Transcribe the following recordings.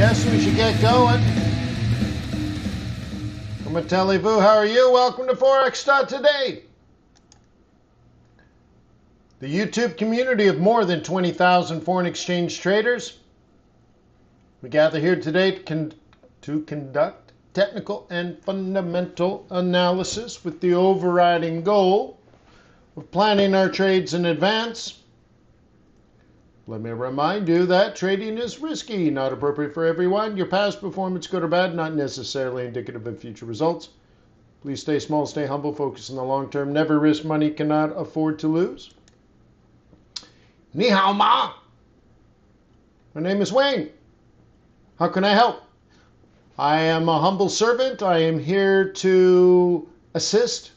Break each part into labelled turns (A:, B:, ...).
A: Guess we should get going. Comment-vous, how are you? Welcome to Forex.Today. The YouTube community of more than 20,000 foreign exchange traders. We gather here today to conduct technical and fundamental analysis with the overriding goal of planning our trades in advance. Let me remind you that trading is risky, not appropriate for everyone. Your past performance, good or bad, not necessarily indicative of future results. Please stay small, stay humble, focus on the long term. Never risk money cannot afford to lose. Ni hao ma. My name is Wayne. How can I help? I am a humble servant. I am here to assist.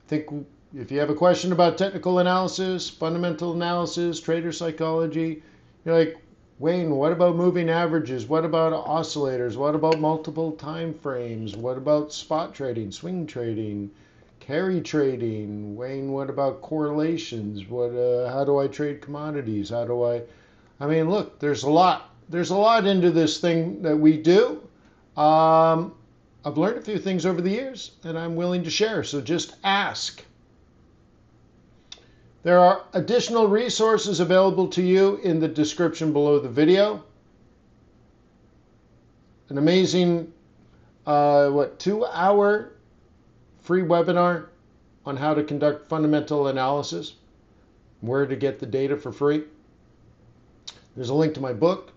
A: I think if you have a question about technical analysis, fundamental analysis, trader psychology, you're like, Wayne, what about moving averages? What about oscillators? What about multiple time frames? What about spot trading, swing trading, carry trading? Wayne, what about correlations? How do I trade commodities? I mean, look, there's a lot. There's a lot into this thing that we do. I've learned a few things over the years and I'm willing to share. So just ask. There are additional resources available to you in the description below the video. An amazing, 2-hour free webinar on how to conduct fundamental analysis, where to get the data for free. There's a link to my book.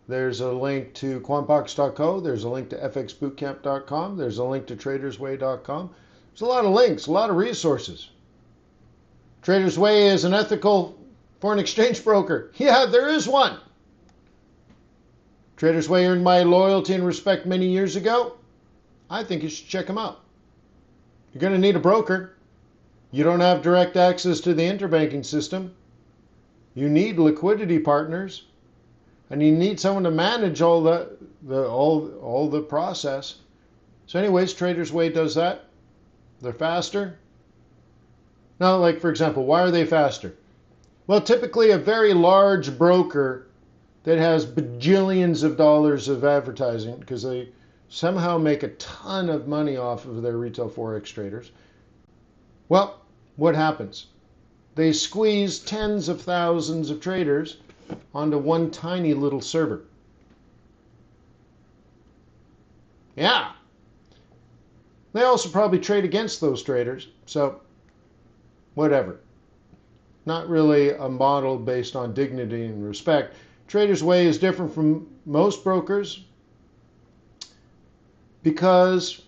A: There's a link to Quant-in-a-Box.co. There's a link to fxbootcamp.com. There's a link to tradersway.com. There's a lot of links, a lot of resources. Trader's Way is an ethical foreign exchange broker. Yeah, there is one. Trader's Way earned my loyalty and respect many years ago. I think you should check them out. You're going to need a broker. You don't have direct access to the interbanking system. You need liquidity partners. And you need someone to manage all the process. So anyways, Trader's Way does that. They're faster. Now, like, for example, why are they faster? Well, typically a very large broker that has bajillions of dollars of advertising, because they somehow make a ton of money off of their retail Forex traders. Well, what happens? They squeeze tens of thousands of traders onto one tiny little server. Yeah. They also probably trade against those traders, so whatever. Not really a model based on dignity and respect. Trader's Way is different from most brokers because,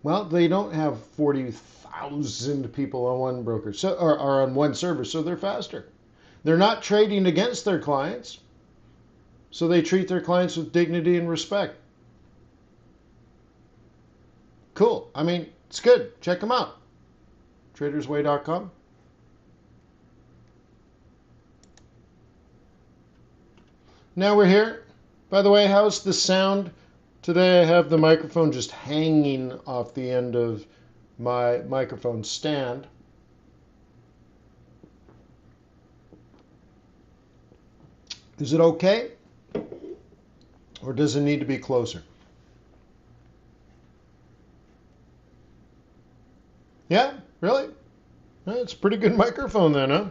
A: well, they don't have 40,000 people on one broker, or on one server, so they're faster. They're not trading against their clients, so they treat their clients with dignity and respect. Cool. I mean, it's good. Check them out. Tradersway.com. Now we're here. By the way, how's the sound? Today I have the microphone just hanging off the end of my microphone stand. Is it okay? Or does it need to be closer? Yeah? Really? It's a pretty good microphone then, huh?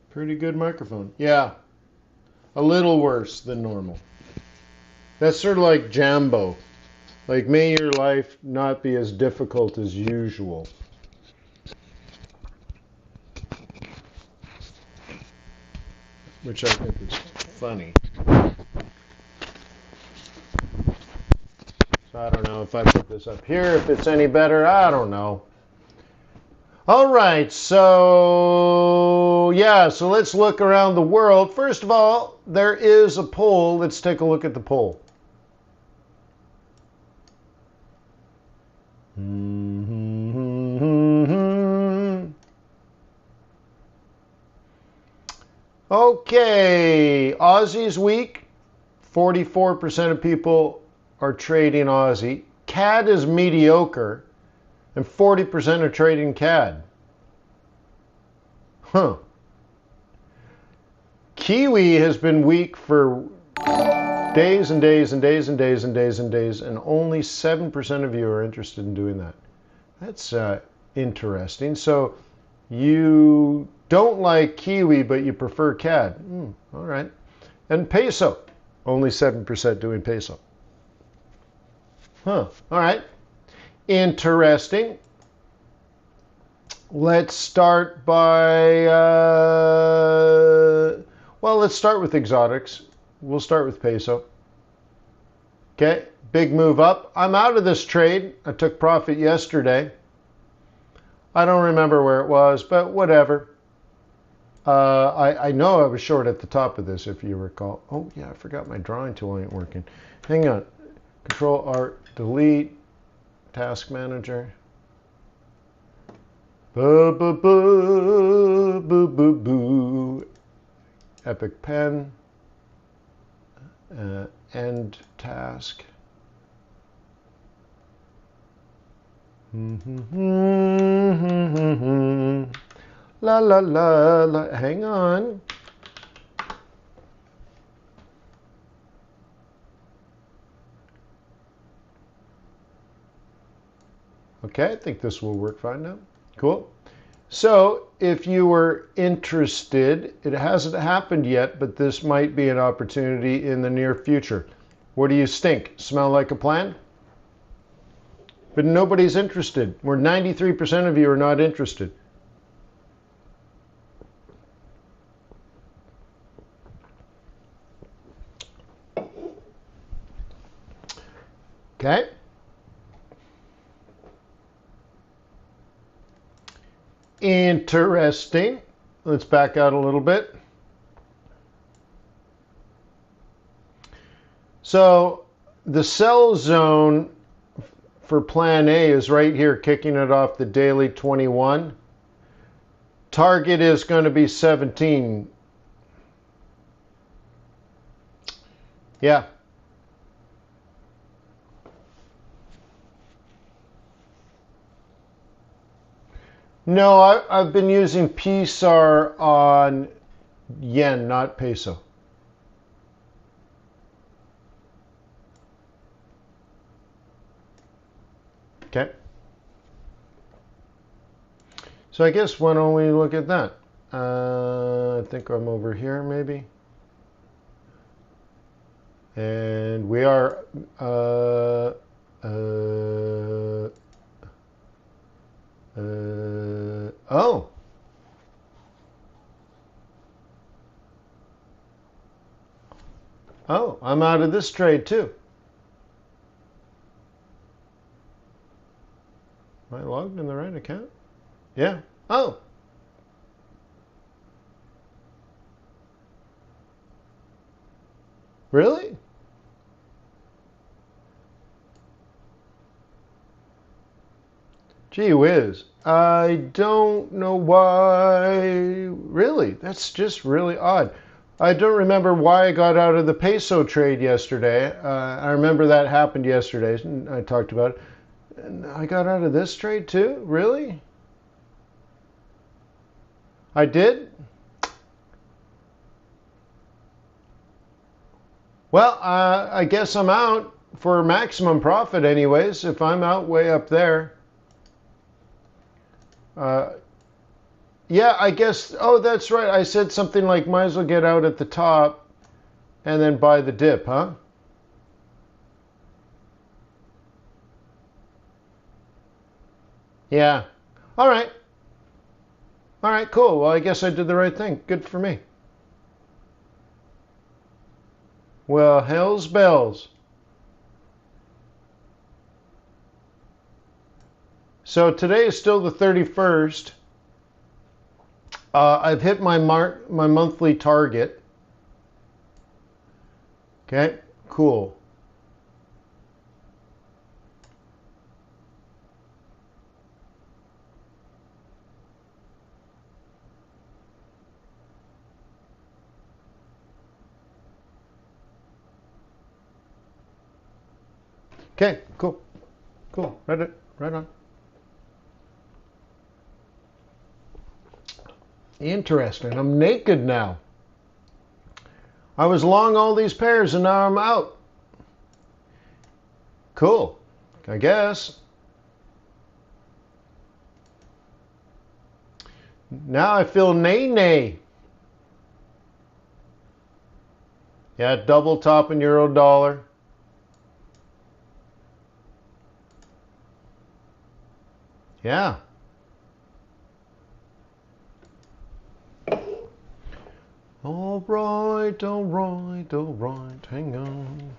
A: Pretty good microphone. Yeah. A little worse than normal. That's sort of like Jambo. Like, may your life not be as difficult as usual. Which I think is funny. So I don't know if I put this up here, if it's any better. I don't know. All right, so so let's look around the world. First of all, there is a poll. Let's take a look at the poll. Okay, Aussie's weak. 44% of people are trading Aussie. CAD is mediocre, and 40% are trading CAD. Kiwi has been weak for days and days and days and days and days and days, and only 7% of you are interested in doing that. That's interesting. So you don't like Kiwi, but you prefer CAD. All right. And peso, only 7% doing peso. All right. Interesting. Let's start by, well, let's start with exotics. We'll start with peso. Okay, big move up. I'm out of this trade. I took profit yesterday. I don't remember where it was, but whatever. I know I was short at the top of this, if you recall. Oh, yeah, I forgot my drawing tool ain't working. Hang on. Control, Alt, Delete, Task Manager. Boo, boo, boo, boo, boo, boo. Epic Pen. End task. La la la la. Hang on. Okay, I think this will work fine now. Cool. So if you were interested, it hasn't happened yet, but this might be an opportunity in the near future. What do you stink? Smell like a plan? But nobody's interested. Where 93% of you are not interested. Okay. Interesting. Let's back out a little bit. So the sell zone for plan A is right here, kicking it off the daily 21. Target is going to be 17. Yeah. No, I've been using PSAR on yen, not peso. Okay. So I guess why don't we look at that? I think I'm over here maybe. And we are oh. Oh, I'm out of this trade too. Am I logged in the right account? Yeah. Oh. Really? Gee whiz. I don't know why. Really? That's just really odd. I don't remember why I got out of the peso trade yesterday. I remember that happened yesterday. I talked about it. And I got out of this trade too? Really? I did? Well, I guess I'm out for maximum profit anyways, if I'm out way up there. Yeah, I guess, oh, that's right. I said something like, might as well get out at the top and then buy the dip, huh? Yeah. All right. All right, cool. Well, I guess I did the right thing. Good for me. Well, hell's bells. So today is still the 31st. I've hit my monthly target. Okay, cool. Okay, cool. Cool. Right on. Interesting. I'm naked now. I was long all these pairs and now I'm out. Cool, I guess. Now I feel nay. Yeah, double top in euro dollar. Yeah. All right, hang on.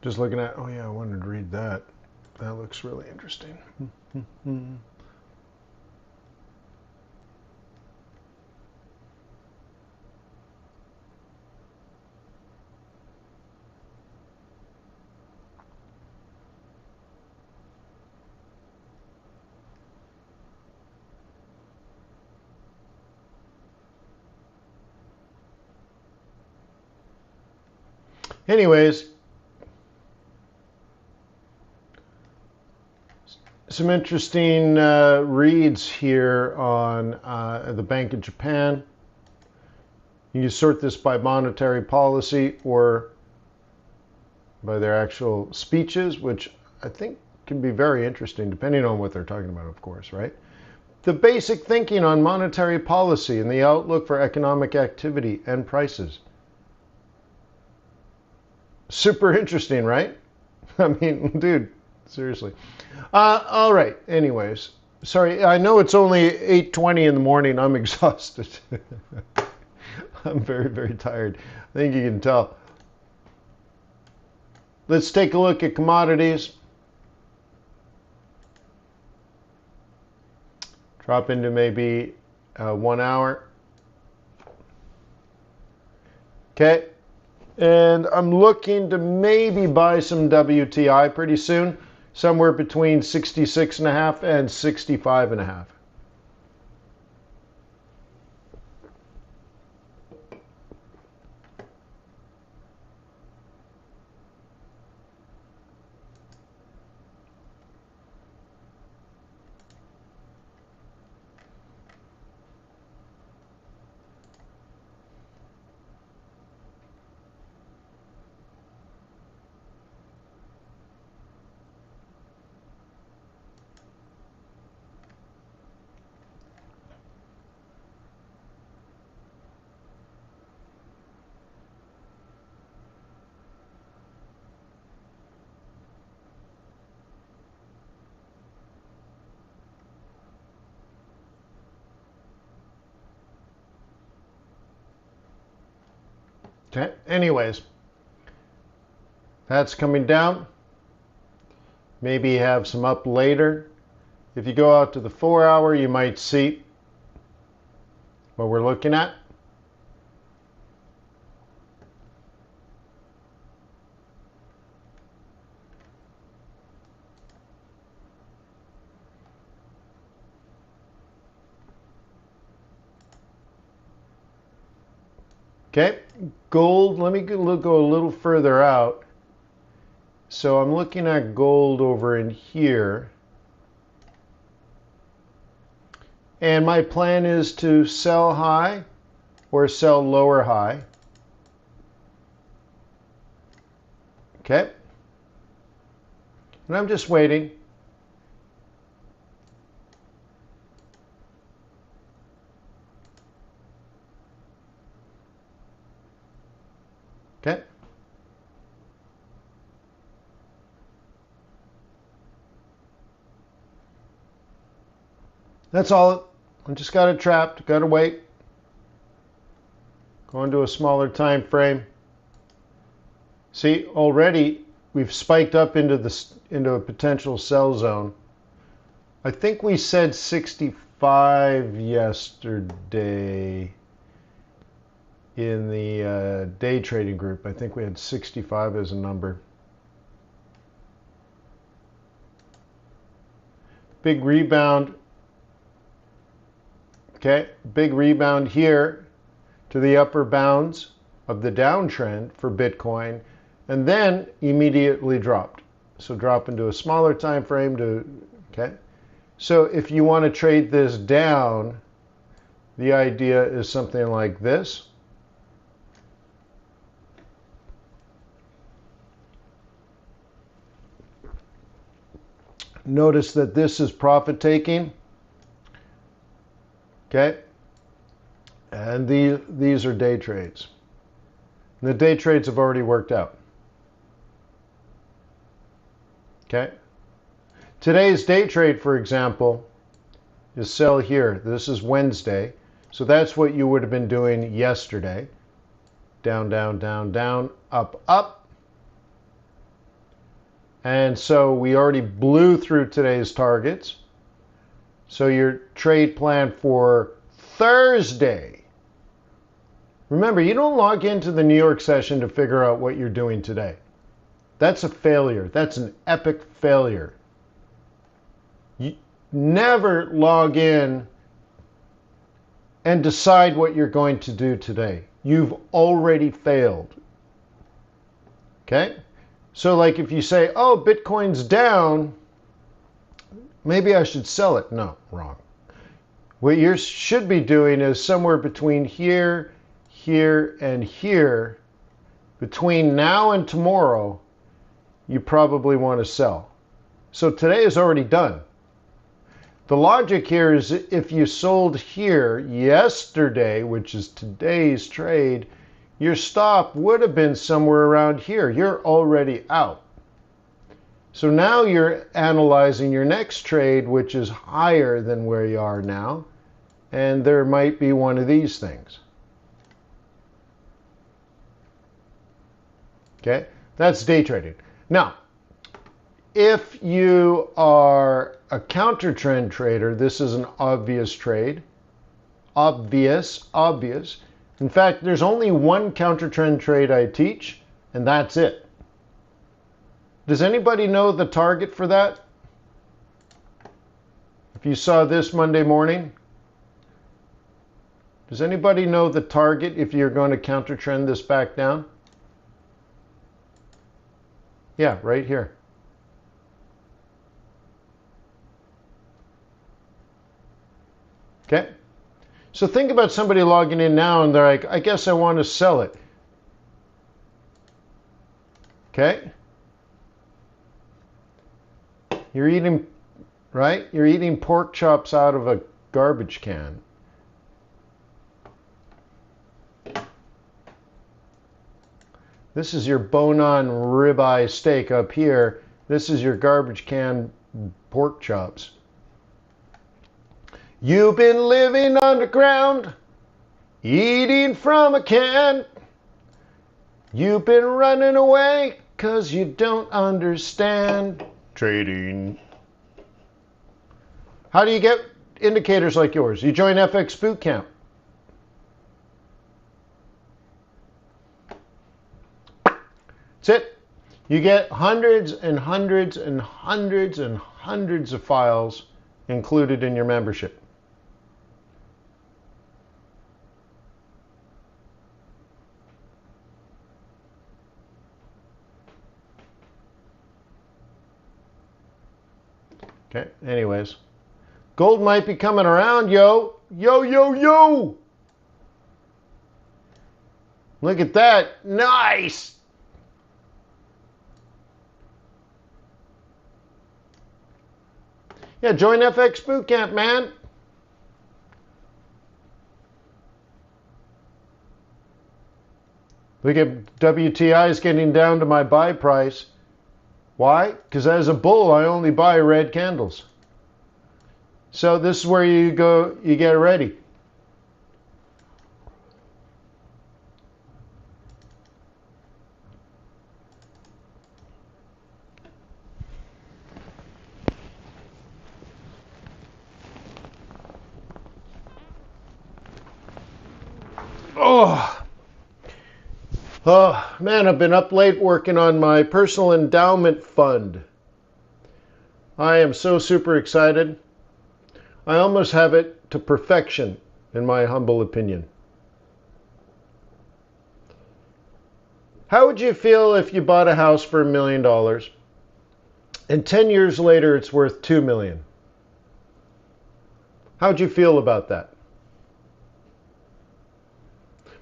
A: Just looking at, oh yeah, I wanted to read that. That looks really interesting. Anyways, some interesting reads here on the Bank of Japan. You can sort this by monetary policy or by their actual speeches, which I think can be very interesting, depending on what they're talking about, of course, right? The basic thinking on monetary policy and the outlook for economic activity and prices. Super interesting, right? I mean, dude, seriously. All right, anyways. Sorry, I know it's only 8:20 in the morning. I'm exhausted. I'm very tired. I think you can tell. Let's take a look at commodities. Drop into maybe 1 hour. Okay. And I'm looking to maybe buy some WTI pretty soon, somewhere between 66.5 and 65.5. Okay, anyways, that's coming down. Maybe have some up later. If you go out to the 4 hour, you might see what we're looking at. Okay, gold, let me go a little further out. So I'm looking at gold over in here. And my plan is to sell high or sell lower high. Okay. And I'm just waiting. Okay. That's all. I just got it trapped. Got to wait. Go into a smaller time frame. See, already we've spiked up into a potential sell zone. I think we said 65 yesterday in the day trading group. I think we had 65 as a number. Big rebound. Okay, big rebound here to the upper bounds of the downtrend for Bitcoin, and then immediately dropped. So drop into a smaller time frame okay. So if you want to trade this down, the idea is something like this. Notice that this is profit taking. Okay. And these are day trades. And the day trades have already worked out. Okay. Today's day trade, for example, is sell here. This is Wednesday. So that's what you would have been doing yesterday. Down, down, down, down, up, up. And so we already blew through today's targets. So your trade plan for Thursday. Remember, you don't log into the New York session to figure out what you're doing today. That's a failure. That's an epic failure. You never log in and decide what you're going to do today. You've already failed. Okay? So like if you say, oh, Bitcoin's down, maybe I should sell it. No, wrong. What you should be doing is somewhere between here, here, and here, between now and tomorrow, you probably want to sell. So today is already done. The logic here is if you sold here yesterday, which is today's trade, your stop would have been somewhere around here. You're already out. So now you're analyzing your next trade, which is higher than where you are now, and there might be one of these things. Okay, that's day trading. Now, if you are a counter trend trader, this is an obvious trade. Obvious. In fact, there's only one counter trend trade I teach, and that's it. Does anybody know the target for that? If you saw this Monday morning, does anybody know the target if you're going to counter trend this back down? Yeah, right here. Okay. So think about somebody logging in now and they're like, I guess I want to sell it. Okay. You're eating, right? You're eating pork chops out of a garbage can. This is your bone-on ribeye steak up here. This is your garbage can pork chops. You've been living underground, eating from a can. You've been running away 'cause you don't understand trading. How do you get indicators like yours? You join FX Bootcamp. That's it. You get hundreds and hundreds and hundreds and hundreds of files included in your membership. Okay, anyways. Gold might be coming around, yo. Yo, yo, yo. Look at that. Nice. Yeah, join FX Bootcamp, man. Look at WTI's getting down to my buy price. Why? Because as a bull, I only buy red candles. So this is where you go, you get ready. Oh, oh man, I've been up late working on my personal endowment fund. I am so super excited. I almost have it to perfection, in my humble opinion. How would you feel if you bought a house for $1 million and 10 years later it's worth $2 million? How'd you feel about that?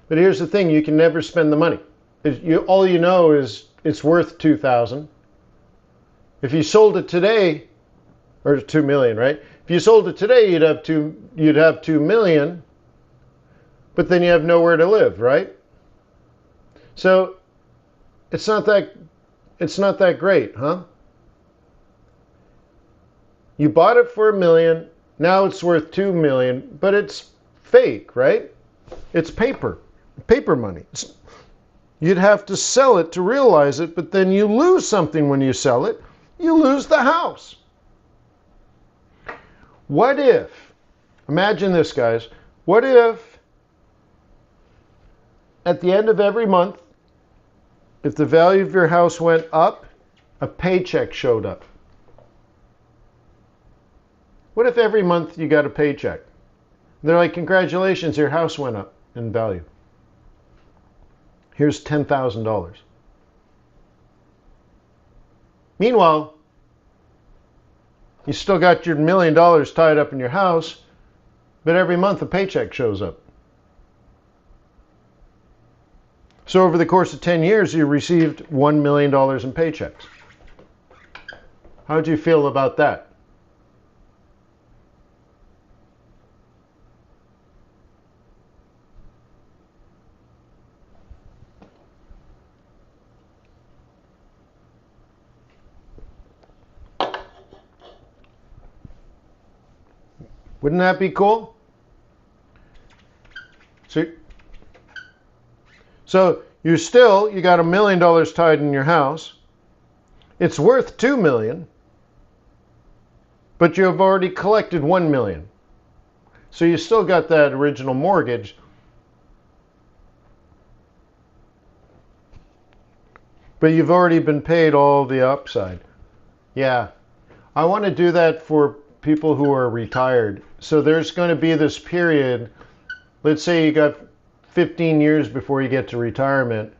A: But here's the thing, you can never spend the money. All you know is it's worth $2,000. If you sold it today, or $2 million, right? If you sold it today, you'd have $2 million, but then you have nowhere to live, right? So it's not that great, huh? You bought it for $1 million, now it's worth $2 million, but it's fake, right? It's paper money. You'd have to sell it to realize it, but then you lose something when you sell it. You lose the house. What if, imagine this, guys, what if at the end of every month, if the value of your house went up, a paycheck showed up? What if every month you got a paycheck? They're like, congratulations, your house went up in value. Here's $10,000. Meanwhile, you still got your $1 million tied up in your house, but every month a paycheck shows up. So over the course of 10 years, you received $1 million in paychecks. How'd you feel about that? Wouldn't that be cool? So you got $1 million tied in your house. It's worth $2 million, but you have already collected $1 million. So you still got that original mortgage, but you've already been paid all the upside. Yeah, I want to do that for people who are retired. So there's going to be this period, let's say you got 15 years before you get to retirement.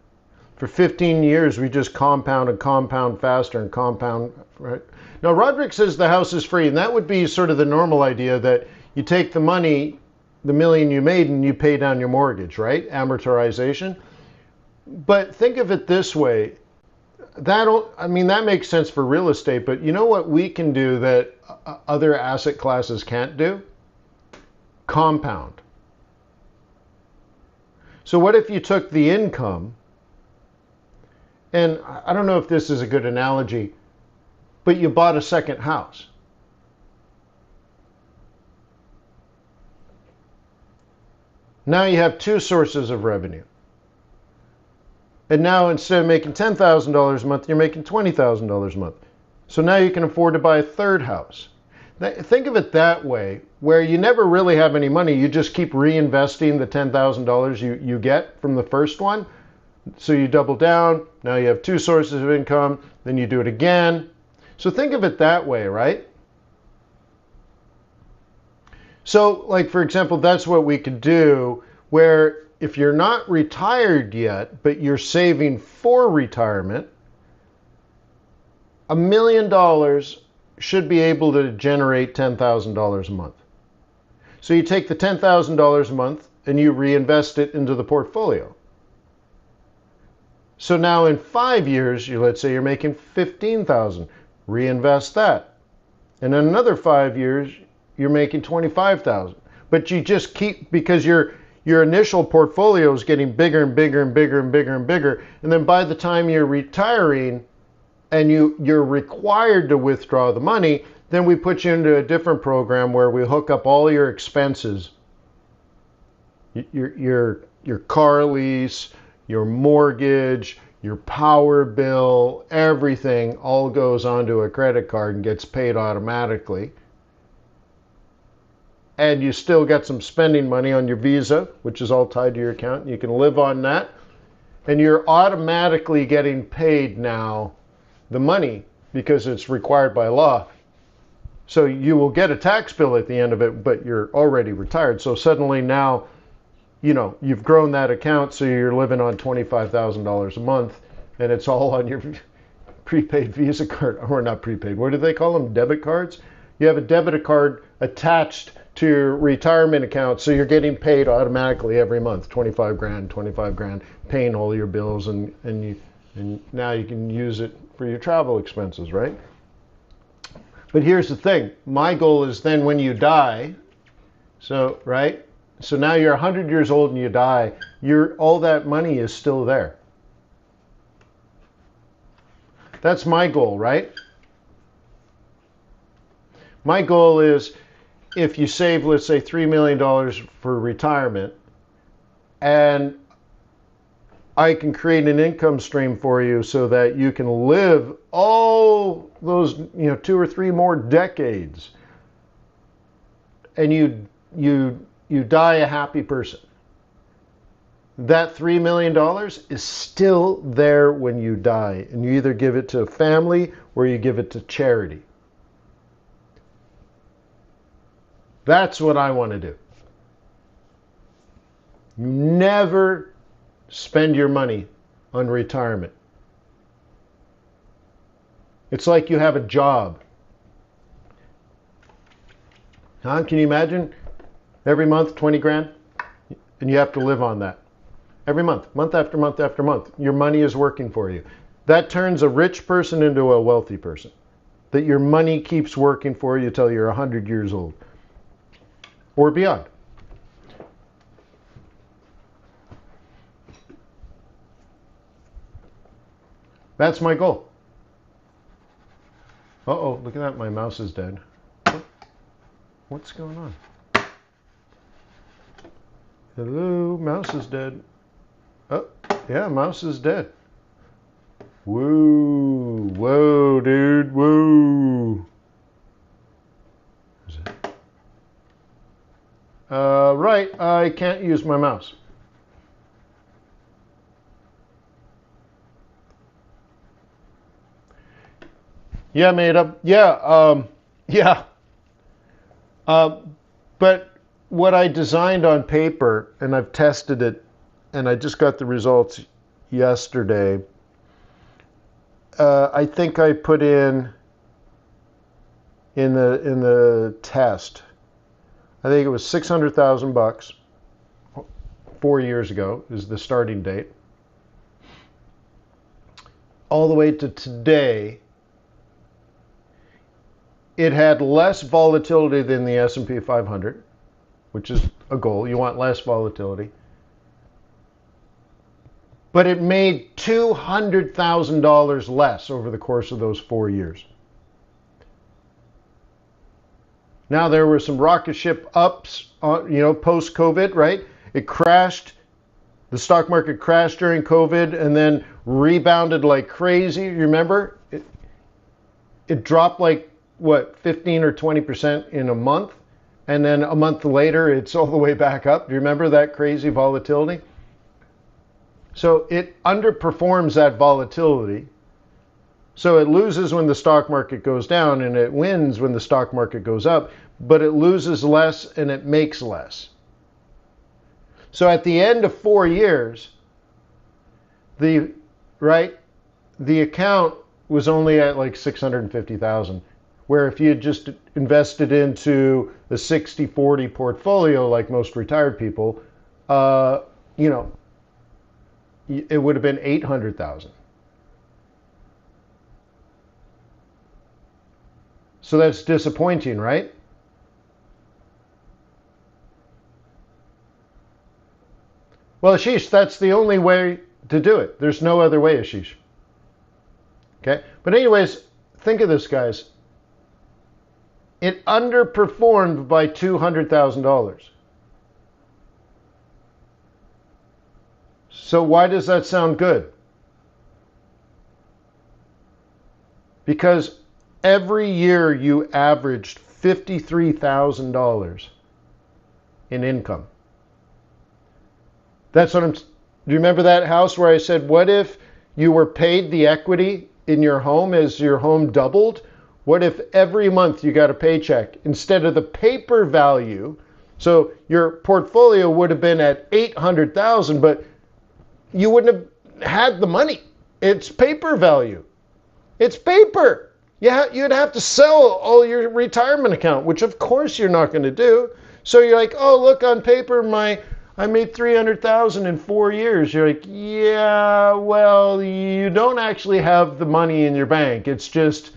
A: For 15 years, we just compound and compound faster and compound, right? Now, Roderick says the house is free, and that would be sort of the normal idea that you take the money, the million you made, and you pay down your mortgage, right? Amortization. But think of it this way. That makes sense for real estate, but you know what we can do that other asset classes can't do? Compound. So what if you took the income, and I don't know if this is a good analogy, but you bought a second house. Now you have two sources of revenue. And now instead of making $10,000 a month, you're making $20,000 a month. So now you can afford to buy a third house. Think of it that way, where you never really have any money. You just keep reinvesting the $10,000 you get from the first one. So you double down. Now you have two sources of income. Then you do it again. So think of it that way, right? So, like, for example, that's what we could do, where if you're not retired yet, but you're saving for retirement, $1 million should be able to generate $10,000 a month. So you take the $10,000 a month and you reinvest it into the portfolio. So now in 5 years, let's say you're making $15,000, reinvest that. And in another 5 years, you're making $25,000. But you just keep, because your initial portfolio is getting bigger and bigger and bigger and bigger and bigger. And then by the time you're retiring and you're required to withdraw the money, then we put you into a different program where we hook up all your expenses, your car lease, your mortgage, your power bill, everything all goes onto a credit card and gets paid automatically. and you still get some spending money on your Visa, which is all tied to your account. You can live on that, and you're automatically getting paid now the money because it's required by law. So you will get a tax bill at the end of it, but you're already retired. So suddenly now, you've grown that account, so you're living on $25,000 a month, and it's all on your prepaid Visa card, or not prepaid. What do they call them? Debit cards? You have a debit card attached to your retirement account, so you're getting paid automatically every month, 25 grand, paying all your bills, and now you can use it for your travel expenses, right? But here's the thing. My goal is then when you die, so now you're 100 years old and you die, all that money is still there. That's my goal, right? My goal is if you save, let's say, $3 million for retirement, and I can create an income stream for you so that you can live all those, 2 or 3 more decades, and you die a happy person. That $3 million is still there when you die, and you either give it to a family or you give it to charity. That's what I want to do. Never spend your money on retirement. It's like you have a job. Huh? Can you imagine? Every month, 20 grand, and you have to live on that. Every month, month after month after month, your money is working for you. That turns a rich person into a wealthy person. That your money keeps working for you till you're 100 years old or beyond. That's my goal. Uh-oh, look at that, my mouse is dead. What's going on? Hello, mouse is dead. Oh, yeah, mouse is dead. Whoa, dude, whoa. Is it? Right, I can't use my mouse. Yeah, made up. Yeah, yeah. But what I designed on paper, and I've tested it, and I just got the results yesterday. I think I put in the test, I think it was $600,000 4 years ago is the starting date. All the way to today, it had less volatility than the S&P 500, which is a goal. You want less volatility. But it made $200,000 less over the course of those 4 years. Now, there were some rocket ship ups, post-COVID, right? It crashed. The stock market crashed during COVID and then rebounded like crazy. You remember? It dropped like, 15 or 20% in a month. And then a month later, it's all the way back up. Do you remember that crazy volatility? So it underperforms that volatility. So it loses when the stock market goes down and it wins when the stock market goes up, but it loses less and it makes less. So at the end of 4 years, the account was only at like 650,000, where if you had just invested into the 60-40 portfolio like most retired people, it would have been 800,000. So that's disappointing, right? Well, Ashish, that's the only way to do it. There's no other way, Ashish. Okay? But anyways, think of this, guys. It underperformed by $200,000. So why does that sound good? Because every year you averaged $53,000 in income. That's what do you remember that house where I said, what if you were paid the equity in your home as your home doubled? What if every month you got a paycheck instead of the paper value? So your portfolio would have been at 800,000, but you wouldn't have had the money. It's paper value. It's paper. You'd have to sell all your retirement account, which of course you're not going to do. So you're like, oh, look, on paper, I made 300,000 in 4 years. You're like, yeah, well, you don't actually have the money in your bank. It's just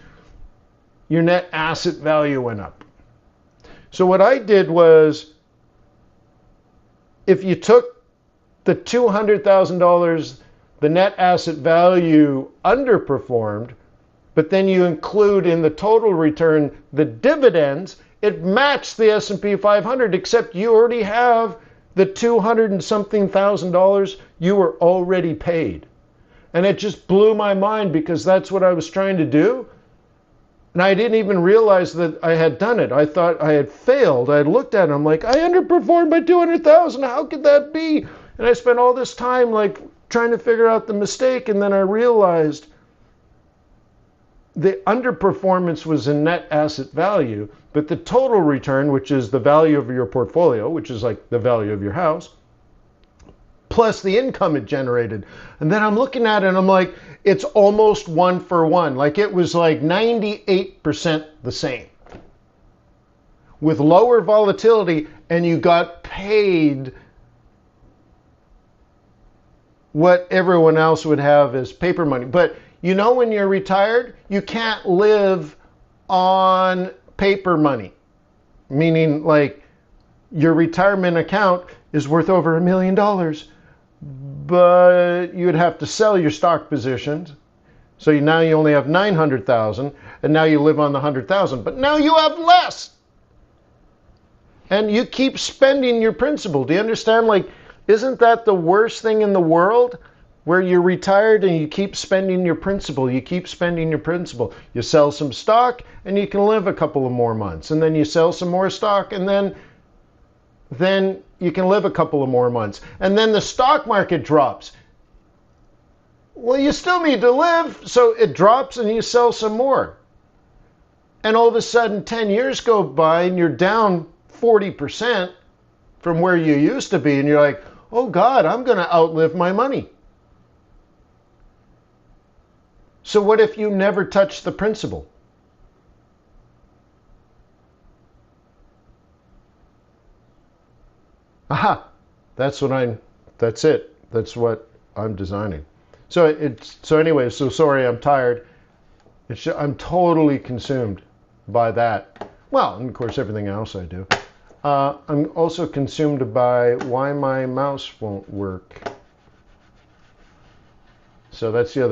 A: your net asset value went up. So what I did was, if you took the $200,000, the net asset value underperformed, but then you include in the total return the dividends, it matched the S&P 500, except you already have the 200 and something thousand dollars you were already paid. And it just blew my mind because that's what I was trying to do. And I didn't even realize that I had done it. I thought I had failed. I had looked at it. I'm like, I underperformed by 200,000. How could that be? And I spent all this time like trying to figure out the mistake. And then I realized the underperformance was in net asset value, but the total return, which is the value of your portfolio, which is like the value of your house, plus the income it generated. And then I'm looking at it and I'm like, it's almost 1 for 1. Like it was like 98% the same. With lower volatility, and you got paid what everyone else would have as paper money. But you know, when you're retired, you can't live on paper money. Meaning like your retirement account is worth over $1 million, but you'd have to sell your stock positions. So now you only have 900,000, and now you live on the 100,000, but now you have less. And you keep spending your principal. Do you understand? Like, isn't that the worst thing in the world? Where you're retired and you keep spending your principal. You keep spending your principal. You sell some stock and you can live a couple of more months. And then you sell some more stock and then you can live a couple of more months. And then the stock market drops. Well, you still need to live, so it drops and you sell some more. And all of a sudden 10 years go by and you're down 40% from where you used to be. And you're like, oh God, I'm going to outlive my money. So what if you never touch the principal? Aha, that's it. That's what I'm designing. So anyway, so sorry, I'm tired. I'm totally consumed by that. Well, and of course everything else I do. I'm also consumed by why my mouse won't work. So that's the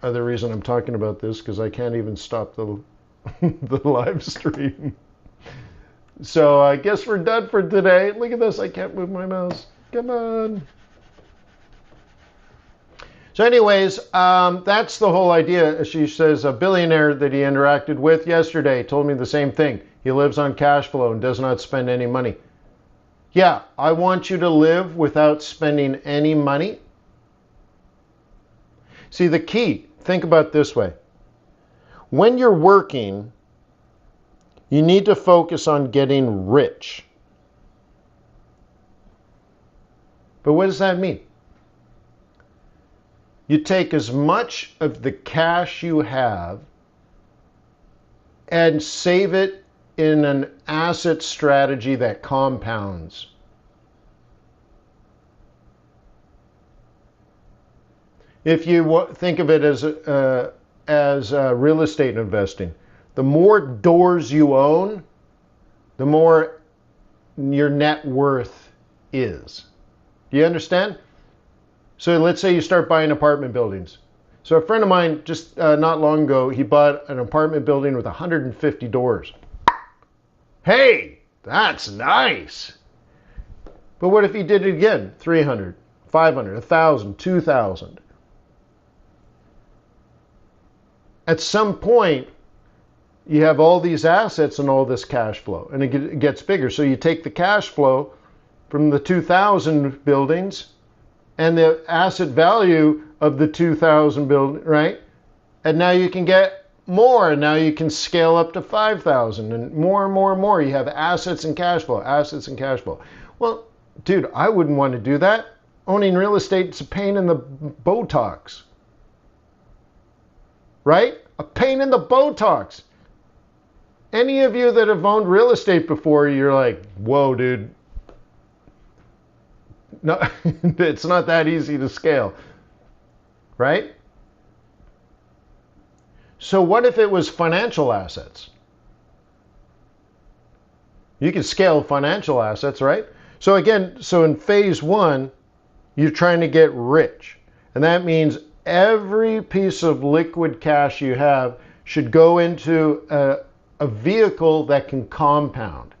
A: other reason I'm talking about this, because I can't even stop the the live stream. So I guess we're done for today. Look at this, I can't move my mouse. Come on. So anyways, that's the whole idea. She says a billionaire that he interacted with yesterday told me the same thing. He lives on cash flow and does not spend any money. Yeah, I want you to live without spending any money. See, the key, think about it this way. When you're working, you need to focus on getting rich. But what does that mean? You take as much of the cash you have and save it in an asset strategy that compounds. If you think of it as real estate investing, the more doors you own, the more your net worth is. Do you understand? So let's say you start buying apartment buildings. So a friend of mine just not long ago, he bought an apartment building with 150 doors. Hey, that's nice. But what if he did it again? 300, 500, 1,000, 2,000. At some point, you have all these assets and all this cash flow, and it gets bigger. So you take the cash flow from the 2000 buildings and the asset value of the 2000 building, right? And now you can get more, and now you can scale up to 5,000 and more and more and more. You have assets and cash flow, assets and cash flow. Well, dude, I wouldn't want to do that. Owning real estate is a pain in the Botox, right? A pain in the Botox. Any of you that have owned real estate before, you're like, whoa, dude. No, it's not that easy to scale, right? So what if it was financial assets? You can scale financial assets, right? So again, so in phase one, you're trying to get rich. And that means every piece of liquid cash you have should go into a vehicle that can compound.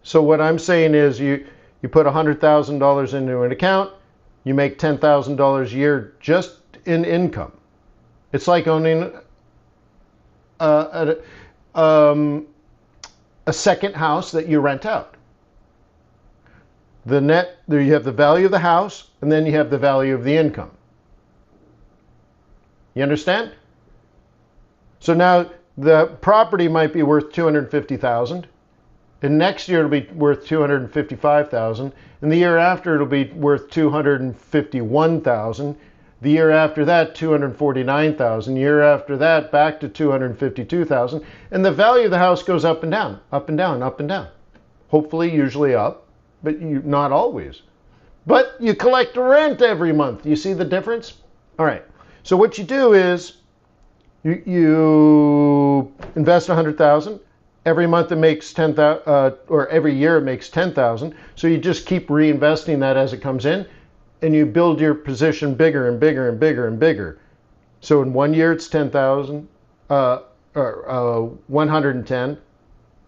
A: So what I'm saying is you put $100,000 into an account, you make $10,000 a year just in income. It's like owning a second house that you rent out. There you have the value of the house, and then you have the value of the income. You understand? So now the property might be worth $250,000, and next year it'll be worth $255,000, and the year after it'll be worth $251,000. The year after that, $249,000. Year after that, back to $252,000. And the value of the house goes up and down, up and down, up and down. Hopefully, usually up, but not always. But you collect rent every month. You see the difference? All right. So what you do is you invest $100,000. Every month it makes $10,000, or every year it makes $10,000. So you just keep reinvesting that as it comes in, and you build your position bigger and bigger and bigger and bigger. So in 1 year it's 10,000, or 110,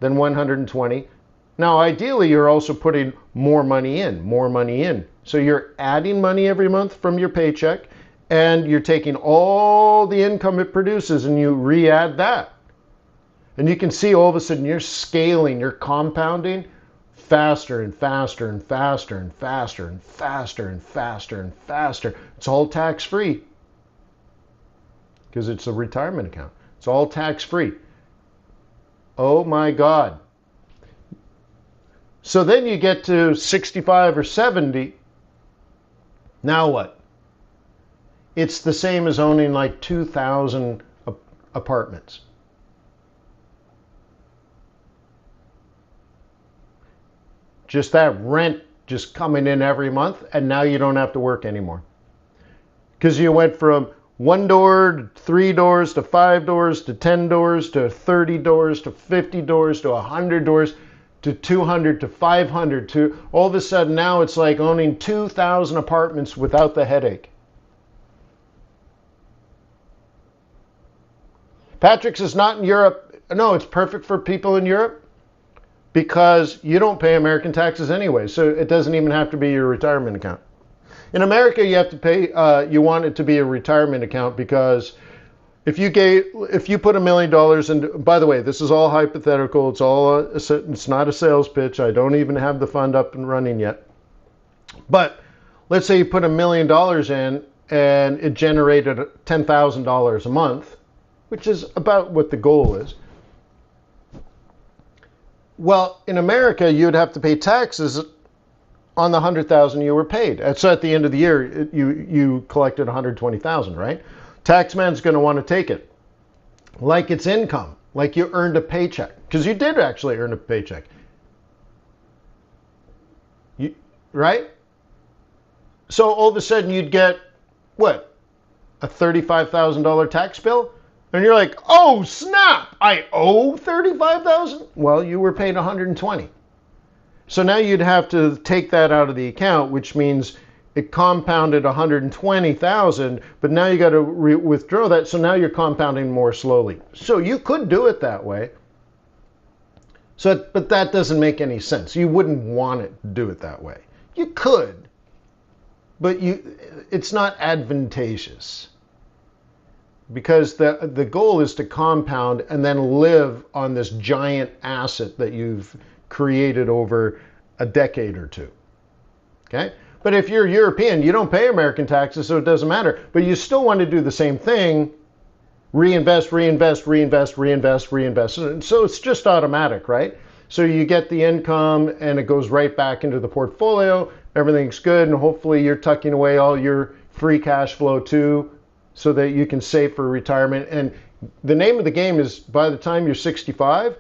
A: then 120. Now ideally you're also putting more money in. So you're adding money every month from your paycheck, and you're taking all the income it produces and you re-add that. And you can see all of a sudden you're scaling, you're compounding faster and faster and faster and faster and faster and faster and faster. It's all tax-free because it's a retirement account. It's all tax-free. Oh my God. So then you get to 65 or 70. Now what? It's the same as owning like 2,000 apartments. Just that rent just coming in every month, and now you don't have to work anymore. Because you went from 1 door to 3 doors to 5 doors to 10 doors to 30 doors to 50 doors to 100 doors to 200 to 500 to all of a sudden now it's like owning 2,000 apartments without the headache. Patrick's is not in Europe. No, it's perfect for people in Europe because you don't pay American taxes anyway, so it doesn't even have to be your retirement account. In America, you have to pay. You want it to be a retirement account because if you put $1 million in. By the way, this is all hypothetical. It's not a sales pitch. I don't even have the fund up and running yet. But let's say you put $1 million in and it generated $10,000 a month, which is about what the goal is. Well, in America, you'd have to pay taxes on the $100,000 you were paid. And so at the end of the year, you collected $120,000, right? Taxman's going to want to take it like it's income, like you earned a paycheck, because you did actually earn a paycheck, right? So all of a sudden you'd get what, a $35,000 tax bill? And you're like, oh snap, I owe $35,000? Well, you were paid $120,000. So now you'd have to take that out of the account, which means it compounded $120,000, but now you got to withdraw that. So now you're compounding more slowly. So you could do it that way. So, but that doesn't make any sense. You wouldn't want it to do it that way. You could, but it's not advantageous. Because the goal is to compound and then live on this giant asset that you've created over a decade or two. Okay? But if you're European, you don't pay American taxes, so it doesn't matter. But you still want to do the same thing, reinvest, reinvest, reinvest, reinvest, reinvest. So it's just automatic, right? So you get the income and it goes right back into the portfolio. Everything's good, and hopefully you're tucking away all your free cash flow too, so that you can save for retirement. And the name of the game is, by the time you're 65,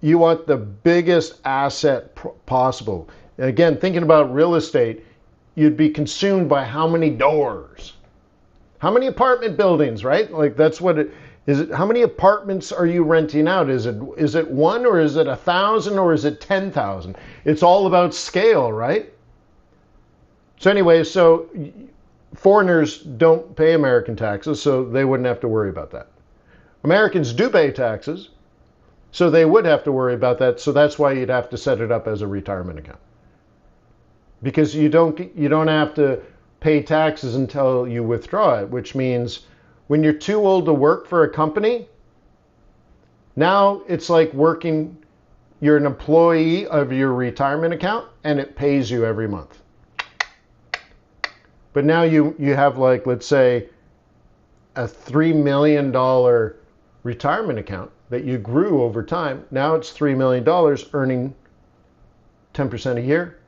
A: you want the biggest asset possible. And again, thinking about real estate, you'd be consumed by how many doors, how many apartment buildings, right? Like that's what it is. How many apartments are you renting out? Is it one, or is it 1,000, or is it 10,000? It's all about scale, right? So anyway, so foreigners don't pay American taxes, so they wouldn't have to worry about that. Americans do pay taxes, so they would have to worry about that. So that's why you'd have to set it up as a retirement account. Because you don't have to pay taxes until you withdraw it, which means when you're too old to work for a company, now it's like working, you're an employee of your retirement account and it pays you every month. But now you have, like, let's say a $3 million retirement account that you grew over time. Now it's $3 million earning 10% a year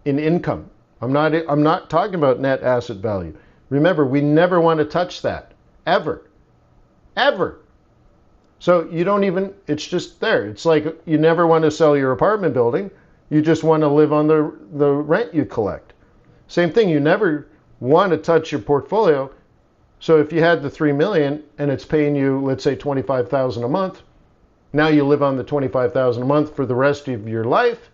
A: in income. I'm not talking about net asset value. Remember, we never want to touch that, ever. So you don't even, it's just there. It's like you never want to sell your apartment building. You just want to live on the rent you collect. Same thing, you never want to touch your portfolio. So if you had the 3 million and it's paying you, let's say, 25,000 a month, now you live on the 25,000 a month for the rest of your life.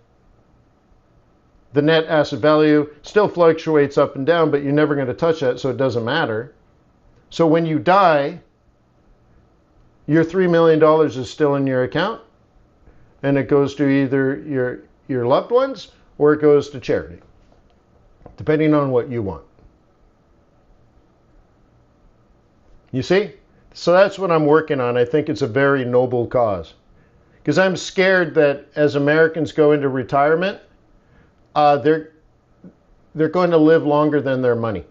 A: The net asset value still fluctuates up and down, but you're never going to touch that, so it doesn't matter. So when you die, your $3 million is still in your account, and it goes to either your loved ones or it goes to charity, depending on what you want. You see? So that's what I'm working on. I think it's a very noble cause. Because I'm scared that as Americans go into retirement, they're going to live longer than their money.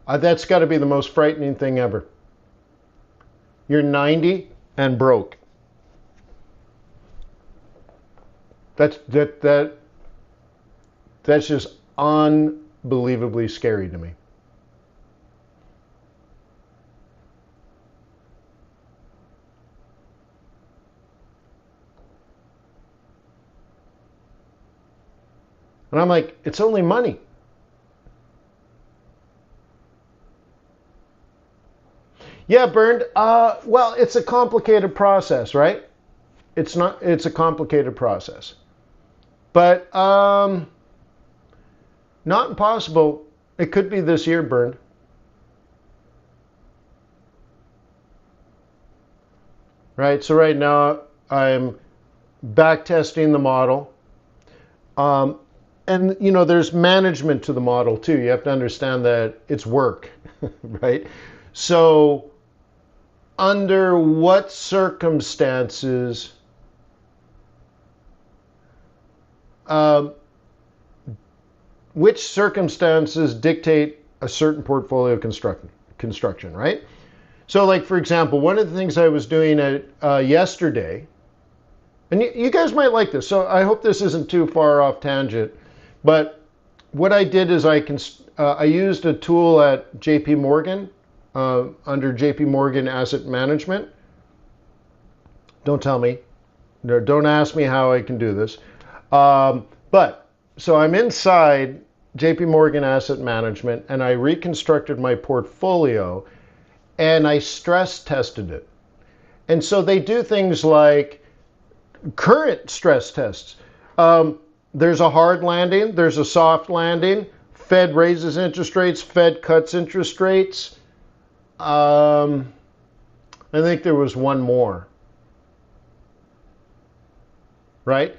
A: That's got to be the most frightening thing ever. You're 90 and broke. That's just unbelievably scary to me. And I'm like, it's only money. Yeah, burned. Well, it's a complicated process, right? It's a complicated process. But not impossible. It could be this year, burned. Right, so right now I'm back testing the model. And there's management to the model too. You have to understand that it's work, right? So under what circumstances which circumstances dictate a certain portfolio construction, right? So like, for example, one of the things I was doing yesterday, and you guys might like this, so I hope this isn't too far off tangent, but what I did is I used a tool at JP Morgan, under JP Morgan Asset Management. Don't tell me. Don't ask me how I can do this. But so I'm inside JP Morgan Asset Management, and I reconstructed my portfolio and I stress tested it. And so they do things like current stress tests. There's a hard landing, there's a soft landing, Fed raises interest rates, Fed cuts interest rates. I think there was one more, right?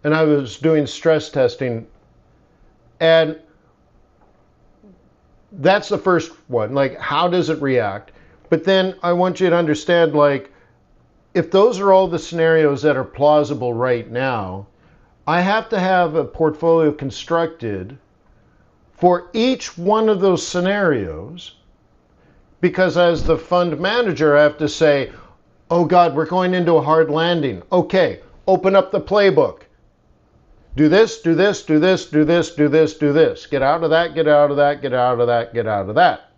A: And I was doing stress testing And that's the first one. Like, how does it react? But then I want you to understand, like, if those are all the scenarios that are plausible right now, I have to have a portfolio constructed for each one of those scenarios, because as the fund manager, I have to say, oh God, we're going into a hard landing. Okay, open up the playbook. Do this, do this, do this, do this, do this, do this. Get out of that, get out of that, get out of that, get out of that.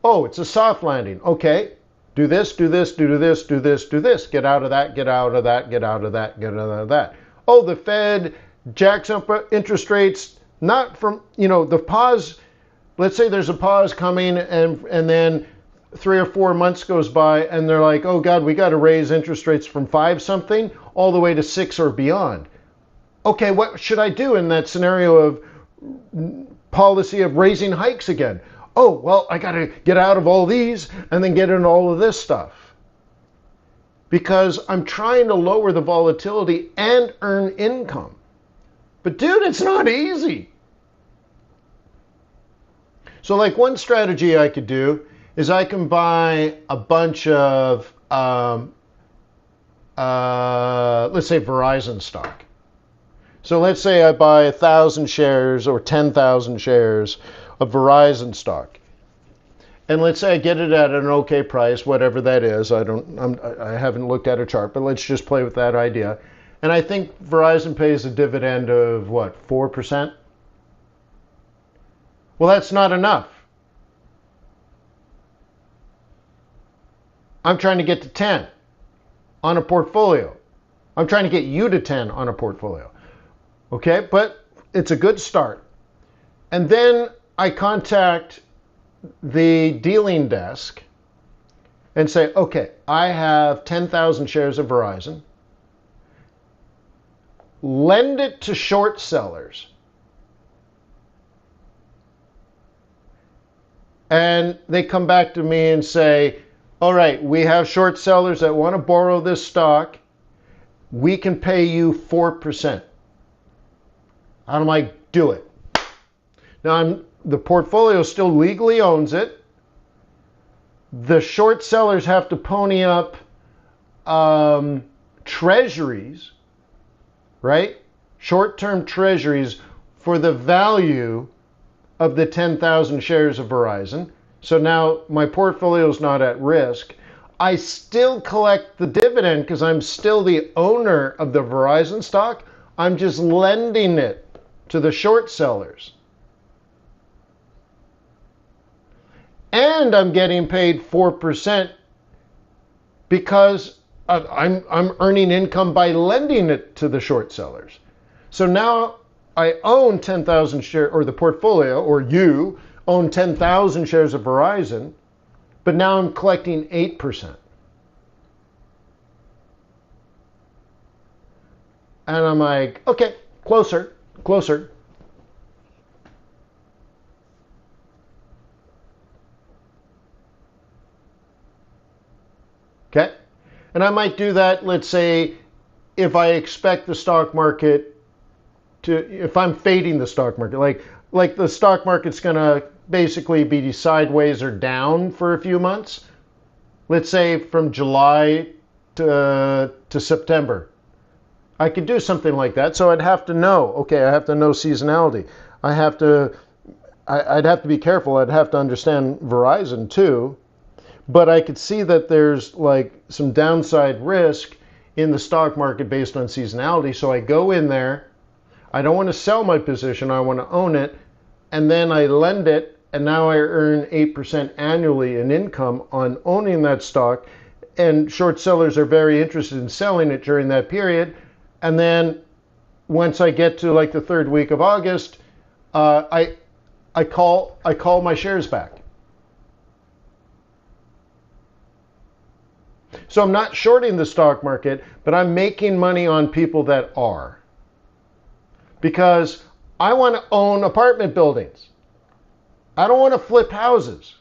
A: Oh, it's a soft landing. Okay, do this, do this, do this, do this, do this. Get out of that, get out of that, get out of that, get out of that. Oh, the Fed jacks up interest rates, not from, the pause. Let's say there's a pause coming and then 3 or 4 months goes by and they're like, oh God, we got to raise interest rates from 5 something all the way to 6 or beyond. Okay, what should I do in that scenario of policy of raising hikes again? Oh, well, I got to get out of all these and then get into all of this stuff. Because I'm trying to lower the volatility and earn income. But dude, it's not easy. So like one strategy I could do is I can buy a bunch of, let's say Verizon stock. So let's say I buy 1,000 shares or 10,000 shares of Verizon stock. And let's say I get it at an okay price, whatever that is. I haven't looked at a chart, but let's just play with that idea. And I think Verizon pays a dividend of what, 4%? Well, that's not enough. I'm trying to get to 10 on a portfolio. I'm trying to get you to 10 on a portfolio. Okay, but it's a good start. And then I contact the dealing desk and say, okay, I have 10,000 shares of Verizon. Lend it to short sellers. And they come back to me and say, all right, we have short sellers that want to borrow this stock. We can pay you 4%. I'm like, do it. Now, the portfolio still legally owns it. The short sellers have to pony up treasuries, right? Short-term treasuries for the value of the 10,000 shares of Verizon. So now my portfolio is not at risk. I still collect the dividend because I'm still the owner of the Verizon stock. I'm just lending it to the short sellers. And I'm getting paid 4% because I'm earning income by lending it to the short sellers. So now I own 10,000 shares, or the portfolio, or you own 10,000 shares of Verizon, but now I'm collecting 8%. And I'm like, okay, closer. Okay? And I might do that, let's say, if I expect the stock market to, if I'm fading the stock market, like the stock market's going to basically be sideways or down for a few months. Let's say from July to September. I could do something like that. So I'd have to know, okay, I have to know seasonality. I'd have to be careful. I'd have to understand Verizon too. But I could see that there's like some downside risk in the stock market based on seasonality. So I go in there. I don't want to sell my position. I want to own it. And then I lend it. And now I earn 8% annually in income on owning that stock. And short sellers are very interested in selling it during that period. And then once I get to like the third week of August, I call my shares back. So I'm not shorting the stock market, but I'm making money on people that are. Because I want to own apartment buildings. I don't want to flip houses.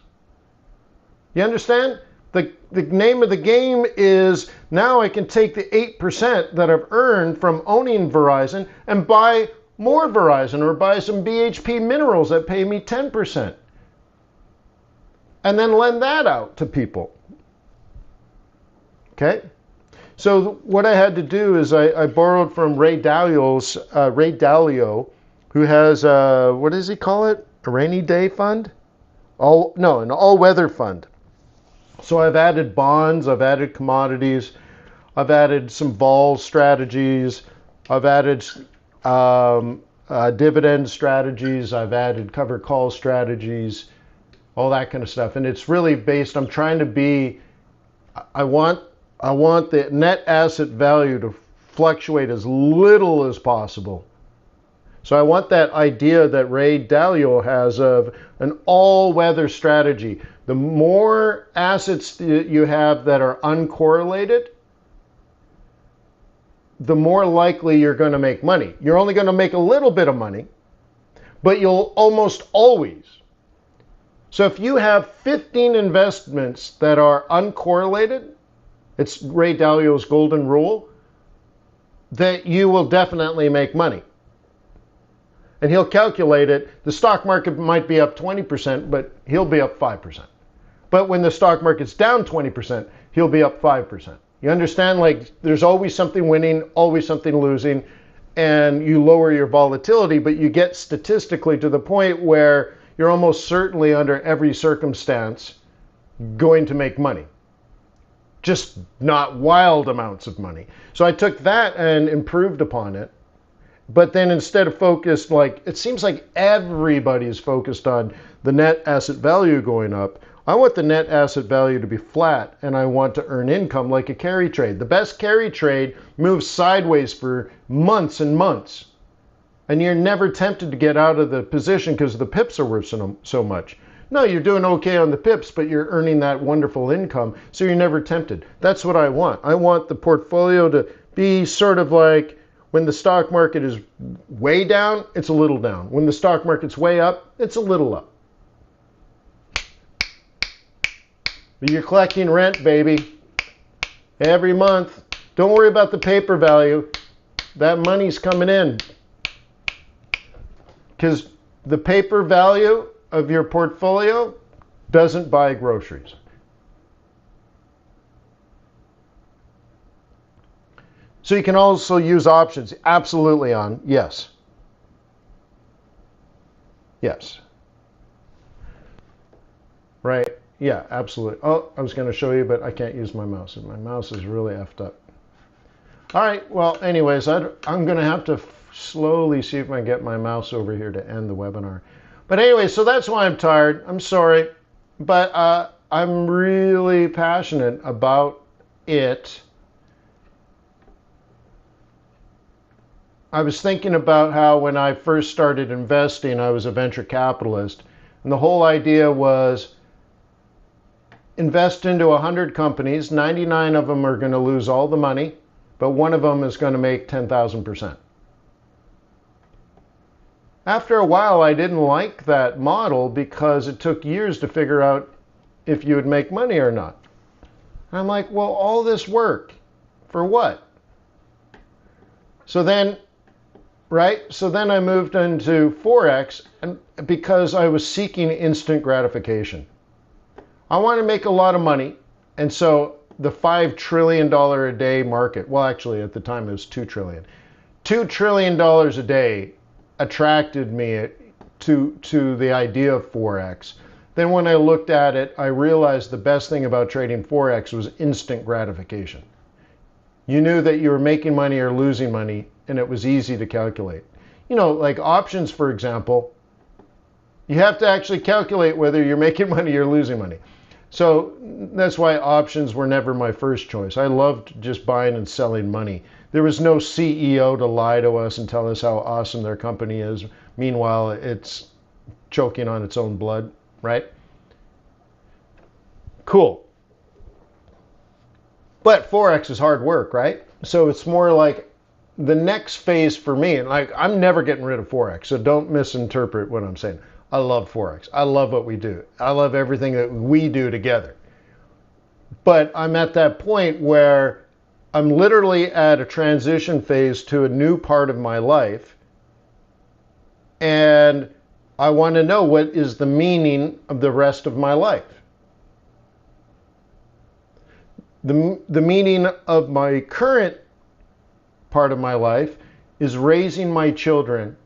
A: You understand? The name of the game is now I can take the 8% that I've earned from owning Verizon and buy more Verizon or buy some BHP minerals that pay me 10%. And then lend that out to people. Okay? So what I had to do is I borrowed from Ray Dalio, who has, what does he call it? A rainy day fund? An all-weather fund. So I've added bonds, I've added commodities, I've added some vol strategies, I've added dividend strategies, I've added cover call strategies, all that kind of stuff. And it's really based, I'm trying to be, I want the net asset value to fluctuate as little as possible. So I want that idea that Ray Dalio has of an all-weather strategy. The more assets you have that are uncorrelated, the more likely you're going to make money. You're only going to make a little bit of money, but you'll almost always. So if you have 15 investments that are uncorrelated, it's Ray Dalio's golden rule, that you will definitely make money. And he'll calculate it. The stock market might be up 20%, but he'll be up 5%. But when the stock market's down 20%, he'll be up 5%. You understand? Like, there's always something winning, always something losing, and you lower your volatility, but you get statistically to the point where you're almost certainly under every circumstance going to make money. Just not wild amounts of money. So I took that and improved upon it. But then instead of focused, like, it seems like everybody's focused on the net asset value going up. I want the net asset value to be flat, and I want to earn income like a carry trade. The best carry trade moves sideways for months and months. And you're never tempted to get out of the position because the pips are worth so much. No, you're doing okay on the pips, but you're earning that wonderful income, so you're never tempted. That's what I want. I want the portfolio to be sort of like, when the stock market is way down, it's a little down. When the stock market's way up, it's a little up. But you're collecting rent, baby, every month. Don't worry about the paper value. That money's coming in. Because the paper value of your portfolio doesn't buy groceries. So you can also use options. Absolutely on. Yes. Yes. Right. Yeah, absolutely. Oh, I was going to show you, but I can't use my mouse. My mouse is really effed up. All right. Well, anyways, I'm going to have to slowly see if I can get my mouse over here to end the webinar. But anyway, so that's why I'm tired. I'm sorry. But I'm really passionate about it. I was thinking about how when I first started investing, I was a venture capitalist. And the whole idea was invest into 100 companies. 99 of them are going to lose all the money, but one of them is going to make 10,000%. After a while, I didn't like that model because it took years to figure out if you would make money or not. And I'm like, well, all this work, for what? So then I moved into Forex, and because I was seeking instant gratification. I want to make a lot of money, and so the $5 trillion a day market, well, actually at the time it was $2 trillion. $2 trillion a day attracted me to the idea of Forex. Then when I looked at it, I realized the best thing about trading Forex was instant gratification. You knew that you were making money or losing money, and it was easy to calculate. You know, like options, for example, you have to actually calculate whether you're making money or losing money. So that's why options were never my first choice. I loved just buying and selling money. There was no CEO to lie to us and tell us how awesome their company is. Meanwhile, it's choking on its own blood, right? Cool. But Forex is hard work, right? So it's more like the next phase for me, and like I'm never getting rid of Forex, so don't misinterpret what I'm saying. I love Forex. I love what we do. I love everything that we do together. But I'm at that point where I'm literally at a transition phase to a new part of my life, and I want to know what is the meaning of the rest of my life. The meaning of my current part of my life is raising my children,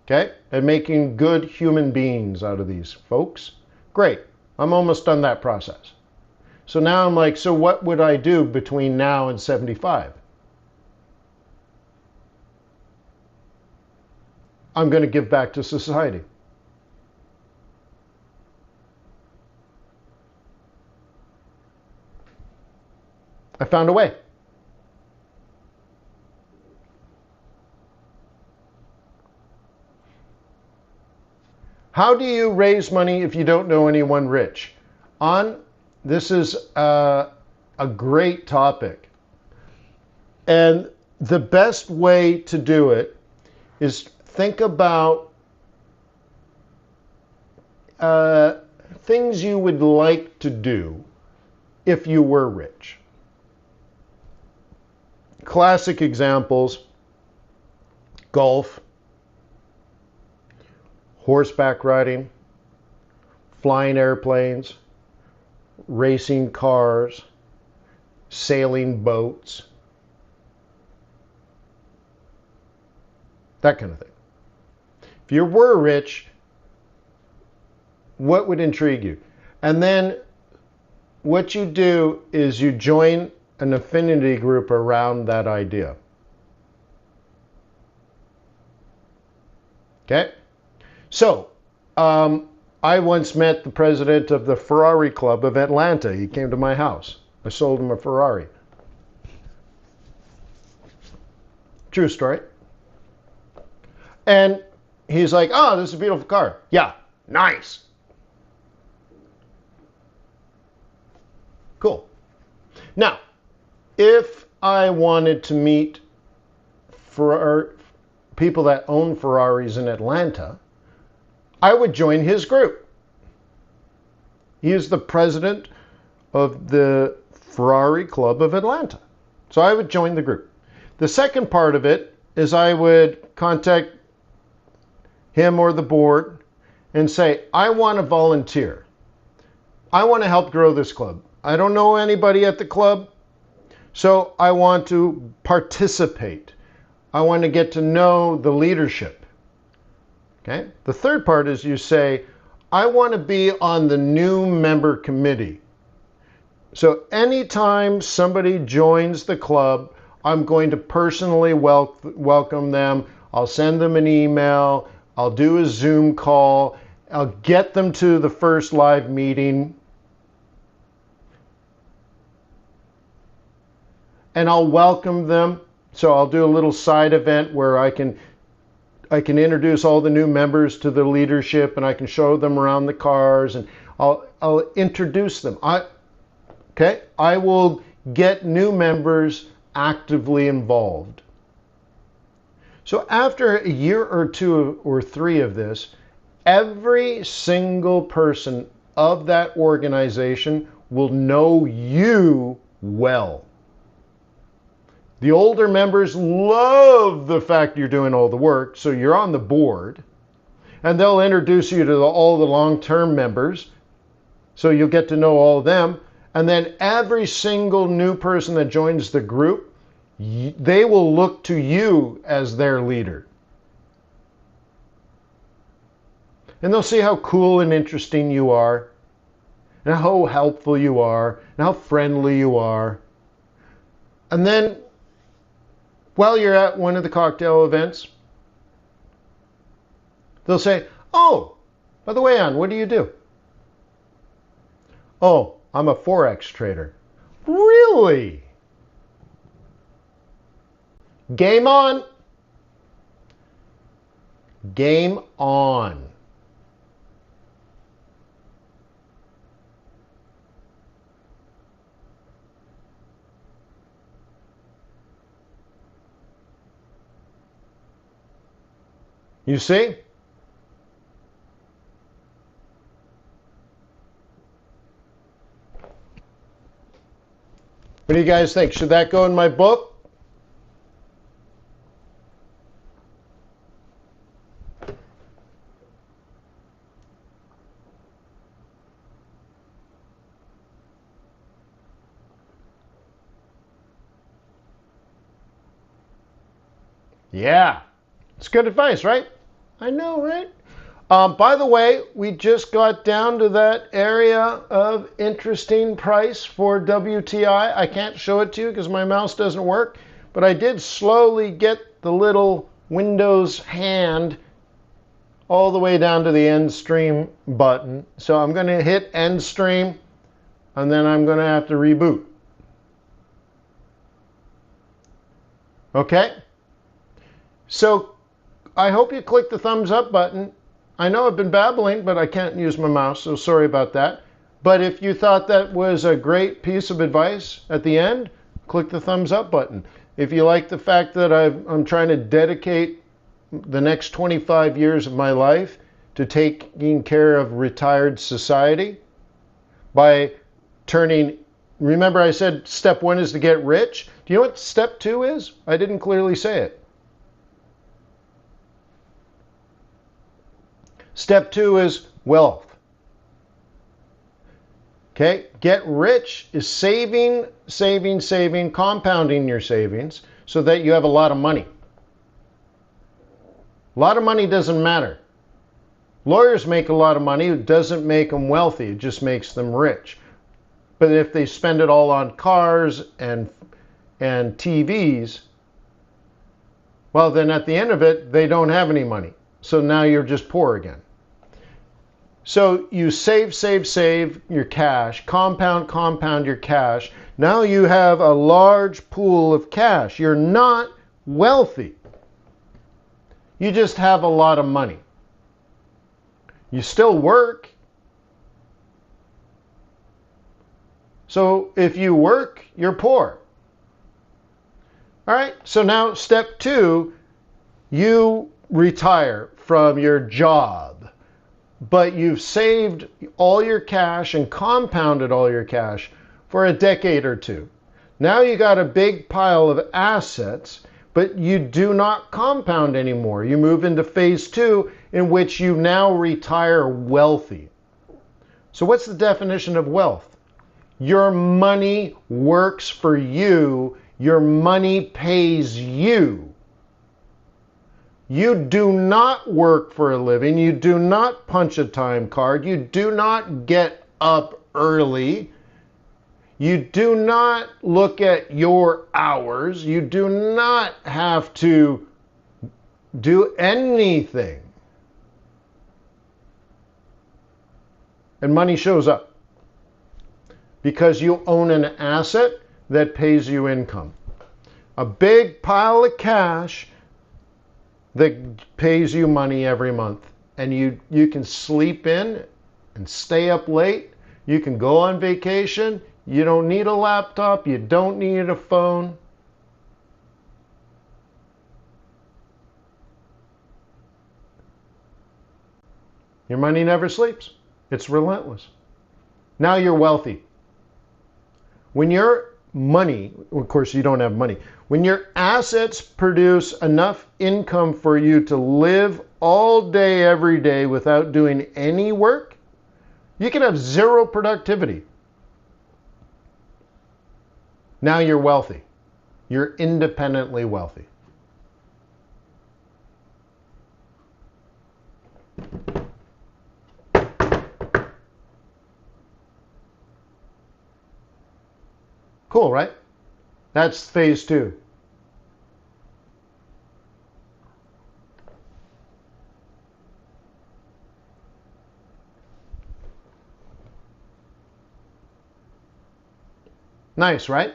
A: okay, and making good human beings out of these folks. Great. I'm almost done that process. So now I'm like, so what would I do between now and 75? I'm going to give back to society. I found a way. How do you raise money if you don't know anyone rich? This is a great topic. And the best way to do it is think about things you would like to do if you were rich. Classic examples: golf, horseback riding, flying airplanes, racing cars, sailing boats, that kind of thing. If you were rich, what would intrigue you? And then what you do is you join an affinity group around that idea. Okay? So, I once met the president of the Ferrari Club of Atlanta. He came to my house. I sold him a Ferrari. True story. And he's like, oh, this is a beautiful car. Yeah, nice. Cool. Now, if I wanted to meet people that own Ferraris in Atlanta, I would join his group. He is the president of the Ferrari Club of Atlanta. So I would join the group. The second part of it is I would contact him or the board and say, I want to volunteer. I want to help grow this club. I don't know anybody at the club, so I want to participate. I want to get to know the leadership. Okay? The third part is you say, I want to be on the new member committee. So anytime somebody joins the club, I'm going to personally welcome them. I'll send them an email. I'll do a Zoom call. I'll get them to the first live meeting. And I'll welcome them. So I'll do a little side event where I can introduce all the new members to the leadership, and I can show them around the cars, and I'll introduce them. I will get new members actively involved. So after a year or two or three of this, every single person of that organization will know you well. The older members love the fact you're doing all the work, so you're on the board, and they'll introduce you to all the long-term members, so you'll get to know all of them. And then every single new person that joins the group, they will look to you as their leader. And they'll see how cool and interesting you are, and how helpful you are, and how friendly you are. And then, while you're at one of the cocktail events, they'll say, oh, by the way, Ann, what do you do? Oh, I'm a Forex trader. Really? Game on. Game on. You see? What do you guys think? Should that go in my book? Yeah, it's good advice, right? I know, right? By the way, we just got down to that area of interesting price for WTI. I can't show it to you because my mouse doesn't work, but I did slowly get the little Windows hand all the way down to the end stream button. So I'm going to hit end stream, and then I'm going to have to reboot. Okay? So I hope you click the thumbs up button. I know I've been babbling, but I can't use my mouse, so sorry about that. But if you thought that was a great piece of advice at the end, click the thumbs up button. If you like the fact that I'm trying to dedicate the next 25 years of my life to taking care of retired society by turning, remember I said step 1 is to get rich? Do you know what step 2 is? I didn't clearly say it. Step 2 is wealth. Okay, get rich is saving, saving, saving, compounding your savings so that you have a lot of money. A lot of money doesn't matter. Lawyers make a lot of money. It doesn't make them wealthy. It just makes them rich. But if they spend it all on cars and TVs, well, then at the end of it, they don't have any money. So now you're just poor again. So you save, save, save your cash, compound, compound your cash. Now you have a large pool of cash. You're not wealthy. You just have a lot of money. You still work. So if you work, you're poor. All right, so now step 2, you retire from your job, but you've saved all your cash and compounded all your cash for a decade or two. Now you got a big pile of assets, but you do not compound anymore. You move into phase 2, in which you now retire wealthy. So what's the definition of wealth? Your money works for you. Your money pays you. You do not work for a living. You do not punch a time card. You do not get up early. You do not look at your hours. You do not have to do anything. And money shows up because you own an asset that pays you income. A big pile of cash that pays you money every month. And you can sleep in and stay up late. You can go on vacation. You don't need a laptop. You don't need a phone. Your money never sleeps. It's relentless. Now you're wealthy. When your money, of course you don't have money, when your assets produce enough income for you to live all day, every day without doing any work, you can have zero productivity. Now you're wealthy. You're independently wealthy. Cool, right? That's phase 2. Nice, right?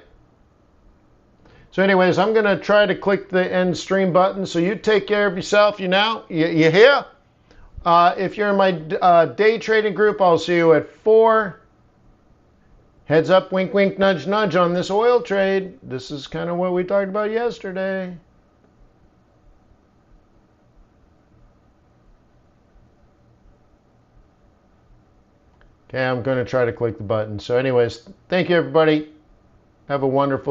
A: So anyways, I'm going to try to click the end stream button. So you take care of yourself. You hear? If you're in my day trading group, I'll see you at 4. Heads up, wink, wink, nudge, nudge on this oil trade. This is kind of what we talked about yesterday. Okay, I'm going to try to click the button. So anyways, thank you, everybody. Have a wonderful